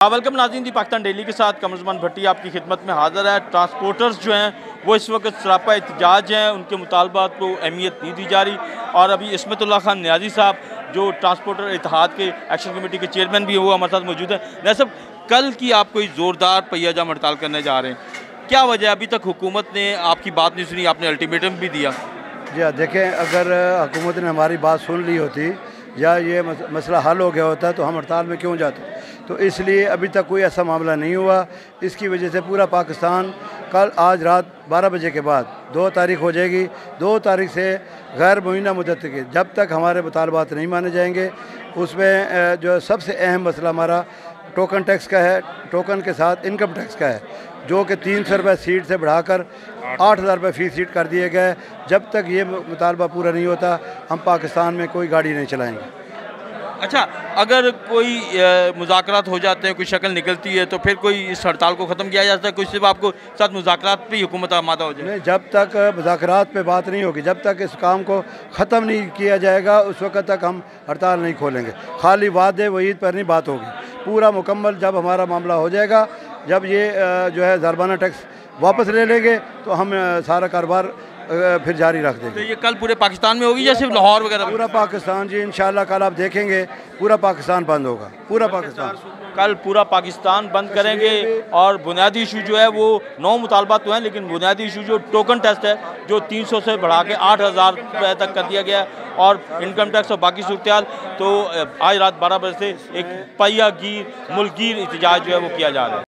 Welcome नाज़रीन, दी Pakistan daily के साथ कमरुज़्ज़मान भट्टी आपकी खिदमत में हाज़िर है। ट्रांसपोर्टर्स जो हैं वो इस वक्त सरापा एहतजाज हैं, उनके मुतालबात को अहमियत नहीं दी जा रही। और अभी इस्मतुल्लाह खान नियाज़ी साहब जो ट्रांसपोर्टर इत्तेहाद के एक्शन कमेटी के चेयरमैन भी हैं वो हमारे साथ मौजूद हैं। नियाज़ी साहब, कल की आप कोई ज़ोरदार पहिया जाम हड़ताल करने जा रहे हैं, क्या वजह? अभी तक हुकूमत ने आपकी बात नहीं सुनी, आपने अल्टीमेटम भी दिया। जी हाँ, देखें, अगर हुकूमत ने हमारी बात सुन ली होती या ये मसला हल हो गया होता तो हम हड़ताल में क्यों जाते। तो इसलिए अभी तक कोई ऐसा मामला नहीं हुआ। इसकी वजह से पूरा पाकिस्तान कल आज रात 12 बजे के बाद 2 तारीख हो जाएगी। 2 तारीख से गैर मुइना मुद्दत के जब तक हमारे मुतालबात नहीं माने जाएंगे, उसमें जो सबसे अहम मसला हमारा टोकन टैक्स का है, टोकन के साथ इनकम टैक्स का है, जो कि 300 रुपये सीट से बढ़ाकर 8,000 रुपये फ़ी सीट कर दिए गए। जब तक ये मुतालबा पूरा नहीं होता हम पाकिस्तान में कोई गाड़ी नहीं चलाएंगे। अच्छा, अगर कोई मुज़ाकरात हो जाते हैं, कोई शक्ल निकलती है, तो फिर कोई इस हड़ताल को ख़त्म किया जाता है? कोई सिर्फ आपको साथ मुज़ाकरात पे हुकूमत आमादा हो जाए? नहीं, जब तक मुज़ाकरात पे बात नहीं होगी, जब तक इस काम को ख़त्म नहीं किया जाएगा, उस वक्त तक हम हड़ताल नहीं खोलेंगे। खाली वादे वईद पर नहीं बात होगी। पूरा मुकम्मल जब हमारा मामला हो जाएगा, जब ये जो है ज़रबाना टैक्स वापस ले लेंगे, तो हम सारा कारोबार फिर जारी रख देंगे। तो ये कल पूरे पाकिस्तान में होगी या सिर्फ लाहौर वगैरह? पूरा पाकिस्तान जी, इंशाल्लाह कल आप देखेंगे पूरा पाकिस्तान बंद होगा। पूरा पाकिस्तान कल पूरा पाकिस्तान बंद करेंगे। और बुनियादी इशू जो है वो 9 मुतालबात तो हैं, लेकिन बुनियादी इशू जो टोकन टेस्ट है जो 300 से बढ़ा के 8,000 रुपये तक कर दिया गया है, और इनकम टैक्स और बाकी सूरत। तो आज रात 12 बजे से एक पहिया गिर मुल्कगीर एहतजाज जो है वो किया जा रहा है।